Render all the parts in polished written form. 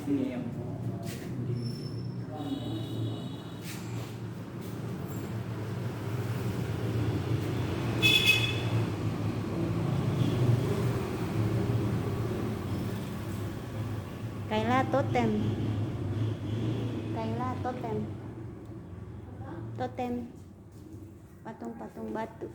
Ini yang Kayla totem. Kayla totem. Totem. Patung-patung batu.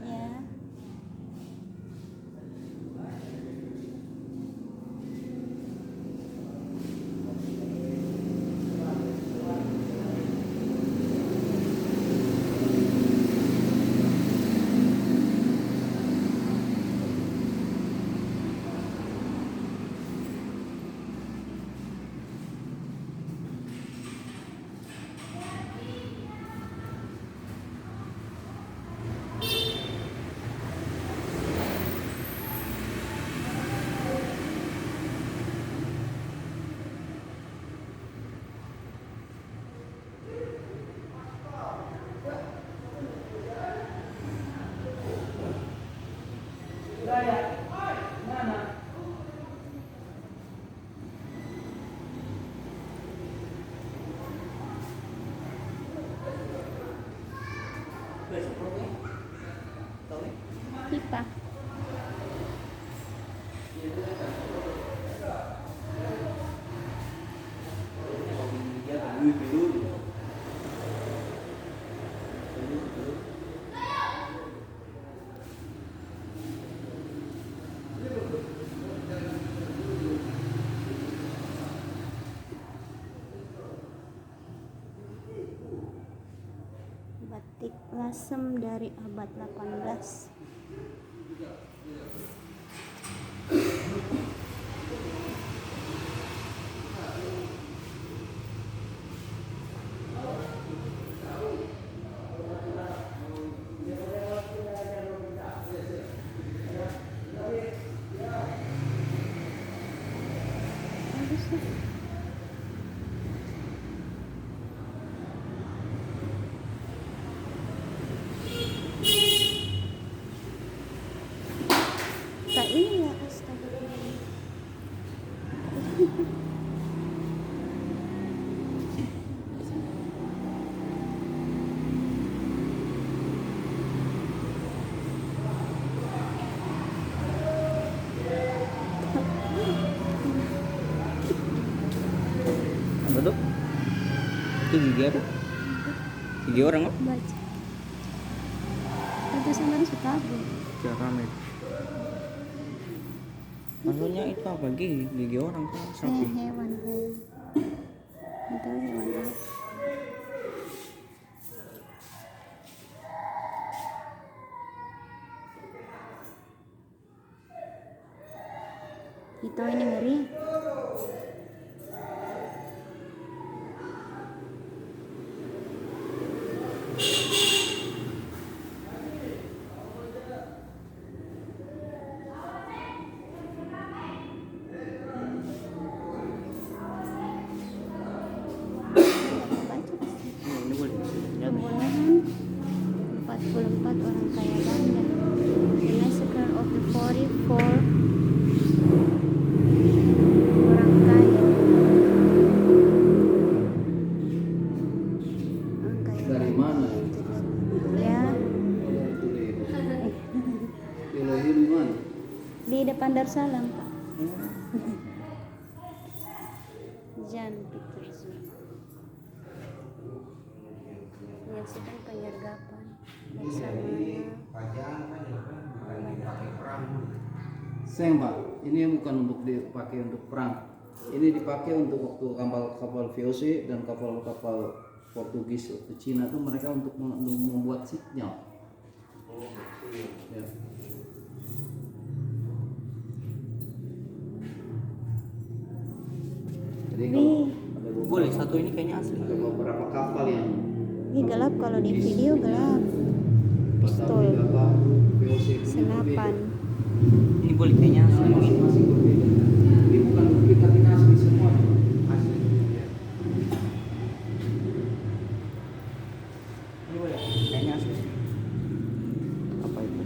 Ya. Pipa. Batik lasem dari abad 18. Tak ini ya, astagfirullah. apa tuh? Itu gigi apa? Gigi orang apa? Baca. Itu sama dia suka apa? Keramik. Maksudnya itu apa? Gigi orang kan sapi. Hewan. Itu hewan apa? Itu ini ngeri. Ini boleh. Rebolehan 44 orang kaya Banda. The massacre of the 44 orang kaya. Orang kaya Dari Banda. mana? Ya, Ilahi di mana? di depan Darsalam, Pak. Saint Petersburg. Menyaksikan penyergapan Sayang Pak, ini bukan untuk dipakai untuk perang. Ini dipakai untuk waktu kapal VOC dan kapal-kapal Portugis waktu Cina itu mereka untuk membuat sinyal. Ya. Jadi kalau ada Boleh, satu ini kayaknya asli. ada beberapa kapal yang ini gelap, kalau di video gelap. Pistol, VOC senapan. Ini boleh kayaknya asli. masih berbeda. Ini bukan duplikatin asli semua, asli. Ini boleh, kayaknya asli. Apa itu?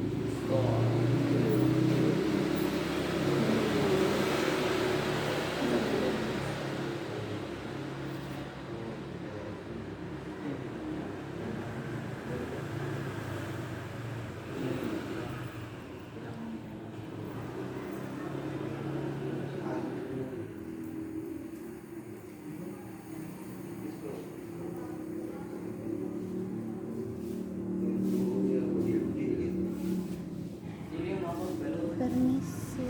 Permisi.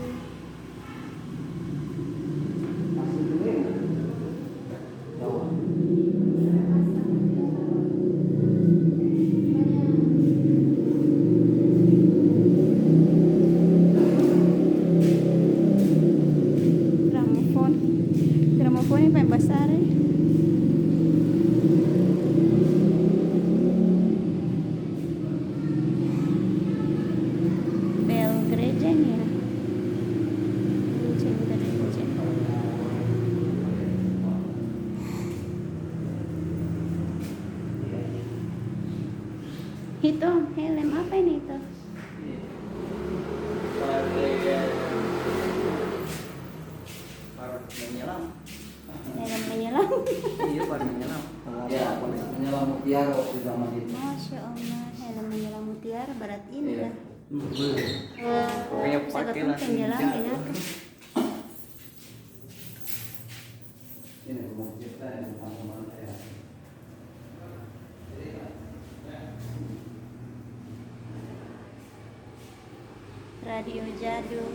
Gramofon. Gramofon ini paling besar. Bel gerejanya. Lonceng gereja. Itu helm apa ini itu? Menyelam. Helm menyelam. Iya, pada menyelam. Ya, menyelam mutiara waktu zaman itu. Masya Allah, helm menyelam mutiara berat ini Iya. lah. Pokoknya Saya pakai ketemu langsung penyelam jalan. enak. Ini mau cerita yang teman-teman saya. Radio jadul.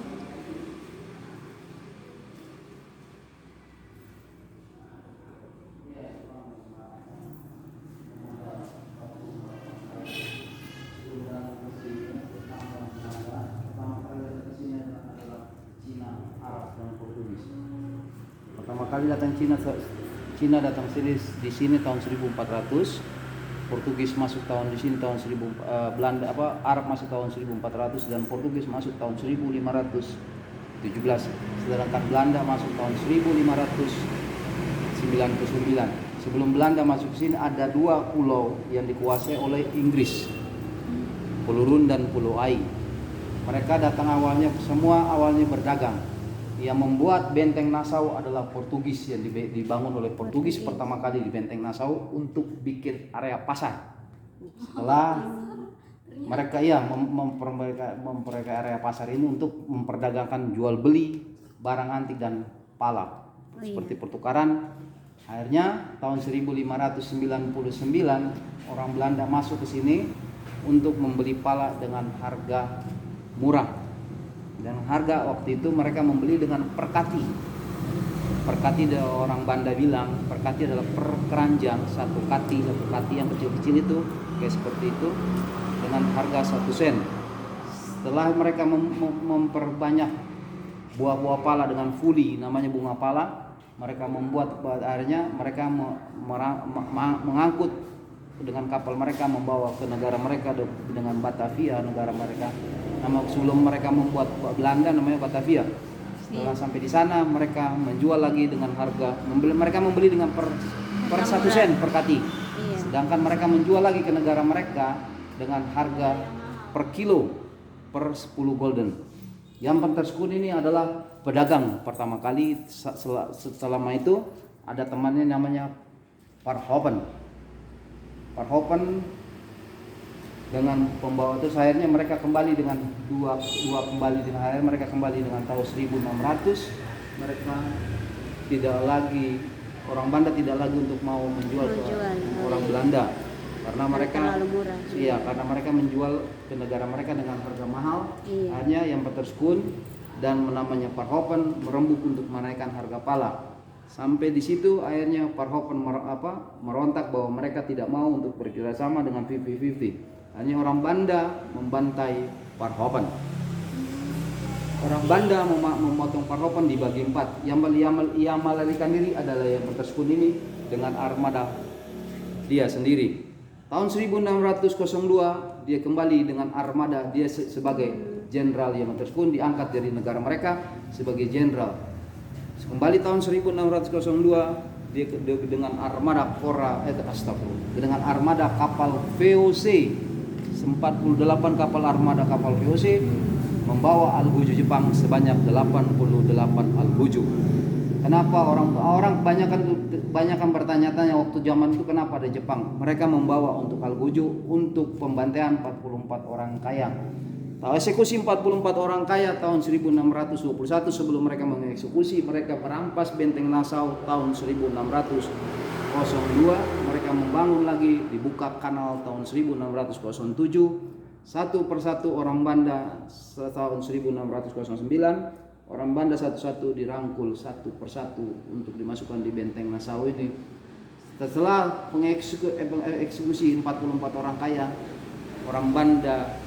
Pertama kali datang Cina datang sini di sini tahun 1400, Portugis masuk tahun di sini tahun 1000, Belanda Arab masuk tahun 1400 dan Portugis masuk tahun 1517. Sedangkan Belanda masuk tahun 1599. Sebelum Belanda masuk ke sini ada dua pulau yang dikuasai oleh Inggris, Pulau Run dan Pulau Ai. Mereka datang awalnya berdagang. Yang membuat Benteng Nassau adalah Portugis, yang dibangun oleh Portugis pertama kali di Benteng Nassau untuk bikin area pasar. Setelah mereka memperbaiki area pasar ini untuk memperdagangkan jual beli barang antik dan pala seperti pertukaran. Akhirnya tahun 1599 orang Belanda masuk ke sini untuk membeli pala dengan harga murah. Dan harga waktu itu mereka membeli dengan perkati. Perkati orang Banda bilang perkati adalah per keranjang, satu kati yang kecil-kecil itu kayak seperti itu dengan harga 1 sen. Setelah mereka memperbanyak buah-buah pala dengan fuli, namanya bunga pala, mereka membuat akhirnya mereka mengangkut dengan kapal mereka membawa ke negara mereka dengan Batavia, negara mereka. Sebelum mereka membuat Belanda namanya Batavia. Setelah sampai di sana mereka menjual lagi dengan harga mereka membeli dengan per 1 sen per kati. Iya. Sedangkan mereka menjual lagi ke negara mereka dengan harga per kilo per 10 golden. Yang Penterschoon ini adalah pedagang pertama kali. Selama itu ada temannya namanya Verhoeven dengan pembawa itu. Akhirnya mereka kembali dengan akhirnya mereka kembali dengan tahun 1600. Mereka tidak lagi orang Banda tidak lagi untuk mau menjual ke orang Belanda karena mereka terlalu murah. iya, karena mereka menjual ke negara mereka dengan harga mahal. Iya. Hanya yang Peterskun dan namanya Parhopen merembuk untuk menaikkan harga pala. Sampai di situ akhirnya Parhopen merontak bahwa mereka tidak mau untuk bekerjasama dengan 50-50. Hanya orang Banda membantai Parhopen. Orang Banda memotong Parhopen dibagi 4. Yang melarikan diri adalah yang Peterskun ini dengan armada dia sendiri. Tahun 1602 dia kembali dengan armada dia sebagai jenderal yang Peterskun, diangkat dari negara mereka sebagai jenderal. Kembali tahun 1602 dia dengan armada dengan armada kapal VOC 48 kapal armada kapal VOC membawa algojo Jepang sebanyak 88 algojo. Kenapa orang banyakan bertanya-tanya waktu zaman itu kenapa ada Jepang? Mereka membawa untuk algojo untuk pembantaian 44 orang kaya. Eksekusi 44 orang kaya tahun 1621 sebelum mereka mengeksekusi, mereka merampas benteng Nassau tahun 1602. Mereka membangun lagi, dibuka kanal tahun 1607. Satu persatu orang Banda tahun 1609, orang Banda satu-satu dirangkul satu persatu untuk dimasukkan di benteng Nassau ini. Setelah eksekusi 44 orang kaya, orang Banda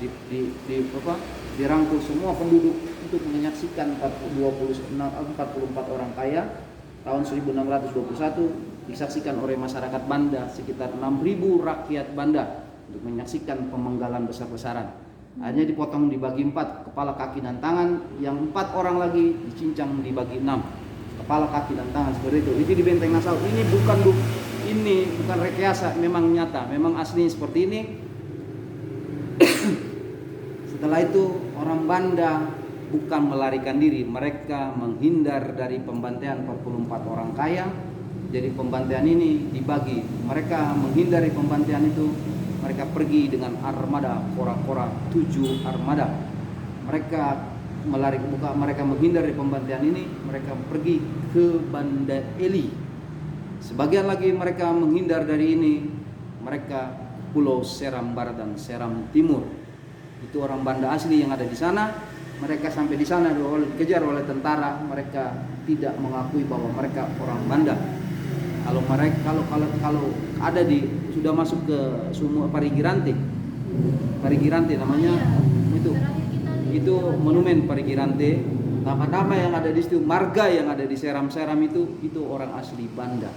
dirangkul semua penduduk untuk menyaksikan 44 orang kaya tahun 1621 disaksikan oleh masyarakat Banda sekitar 6.000 rakyat Banda untuk menyaksikan pemenggalan besar-besaran. Hanya dipotong dibagi 4 kepala, kaki dan tangan, yang 4 orang lagi dicincang dibagi 6 kepala, kaki dan tangan seperti itu. Itu di benteng Nassau. Ini bukan rekayasa, memang nyata, memang asli seperti ini. Setelah itu orang Banda bukan melarikan diri, mereka menghindar dari pembantaian 44 orang kaya. Jadi pembantaian ini dibagi, mereka menghindari pembantaian itu. Mereka pergi dengan armada kora-kora 7 armada. Mereka menghindar dari pembantaian ini, mereka pergi ke Banda Eli. Sebagian lagi mereka menghindar dari ini, mereka Pulau Seram Barat dan Seram Timur. Itu orang Banda asli yang ada di sana. Mereka sampai di sana dikejar oleh tentara, mereka tidak mengakui bahwa mereka orang Banda. Kalau ada sudah masuk ke Sumur Parigirante namanya, itu monumen Parigirante. Nama-nama yang ada di situ, marga yang ada di Seram-Seram itu orang asli Banda.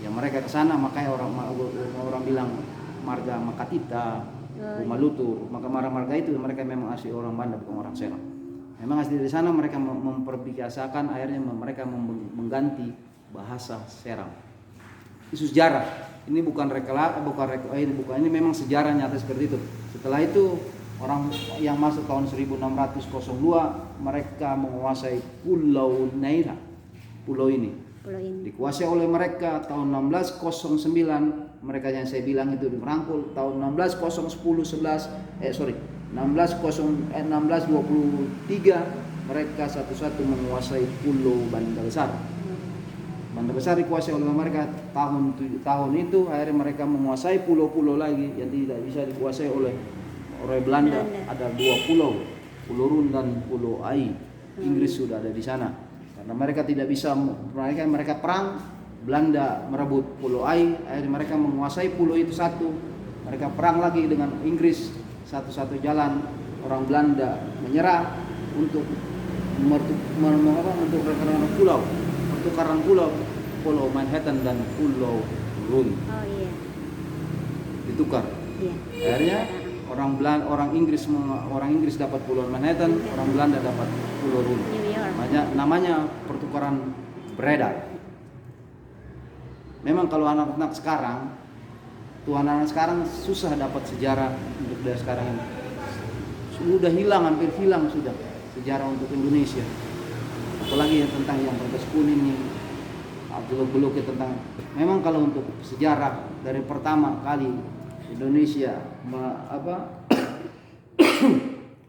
Yang mereka ke sana, makanya orang bilang marga Makatita, Malutur, maka marga itu mereka memang asli orang Banda, bukan orang Seram. Memang asli di sana, mereka memperbiasakan, akhirnya mereka mengganti bahasa Seram. Itu sejarah. Ini bukan ini memang sejarah nyata seperti itu. Setelah itu orang yang masuk tahun 1602 mereka menguasai Pulau Neira. Pulau ini dikuasai oleh mereka tahun 1609. Mereka yang saya bilang itu dirangkul tahun 1623 mereka satu-satu menguasai Pulau Banda Besar. Banda Besar dikuasai oleh mereka tahun itu. Akhirnya mereka menguasai pulau-pulau lagi yang tidak bisa dikuasai oleh Belanda. Ada 2 pulau, Pulau Run dan Pulau Ai. Inggris sudah ada di sana. Karena mereka tidak bisa, mereka perang, Belanda merebut Pulau Ai. Akhirnya mereka menguasai pulau itu satu. Mereka perang lagi dengan Inggris. Satu-satu jalan orang Belanda menyerah untuk pertukaran pulau, Pulau Manhattan dan Pulau Run. Oh iya. Ditukar. Iya. Akhirnya orang Inggris dapat Pulau Manhattan, orang Belanda dapat Pulau Run. Namanya pertukaran beredar. Memang kalau anak-anak sekarang, susah dapat sejarah untuk dari sekarang ini. Sudah hilang, hampir hilang sudah sejarah untuk Indonesia. Apalagi yang tentang yang Peterskun ini, belum tentang. Memang kalau untuk sejarah dari pertama kali Indonesia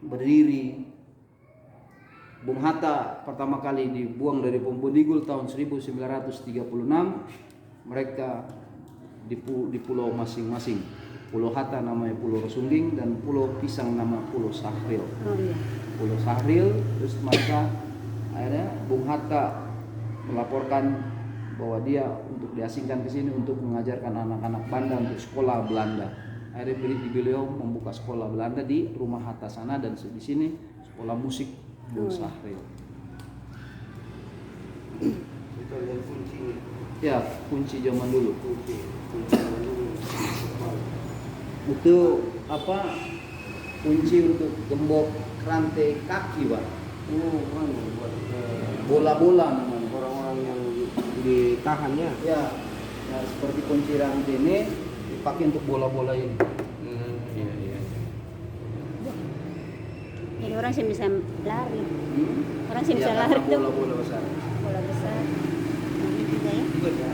berdiri Bung Hatta pertama kali dibuang dari Pombodigul tahun 1936. Mereka di pulau masing-masing. Pulau Hatta namanya Pulau Rosungging dan Pulau Pisang nama Pulau Sahril. Oh iya. Pulau Sahril, terus mereka akhirnya Bung Hatta melaporkan bahwa dia untuk diasingkan ke sini untuk mengajarkan anak-anak Banda untuk sekolah Belanda. Akhirnya beliau membuka sekolah Belanda di rumah Hatta sana, dan di sini sekolah musik Bung Sahril. Itu ada kunci. Ya, kunci zaman dulu. Kunci zaman dulu. Itu apa? Kunci untuk gembok rantai kaki, Pak. Oh, kan buat Bola-bola namanya. orang-orang yang ditahannya. Ya, ya seperti kunci rantai ini dipakai untuk bola-bola ini. Iya, iya. Jadi orang sih bisa lari. Orang sih Ya, bisa karena lari tuh. bola-bola besar. Bola besar. Nah, ini juga ya. Juga ya.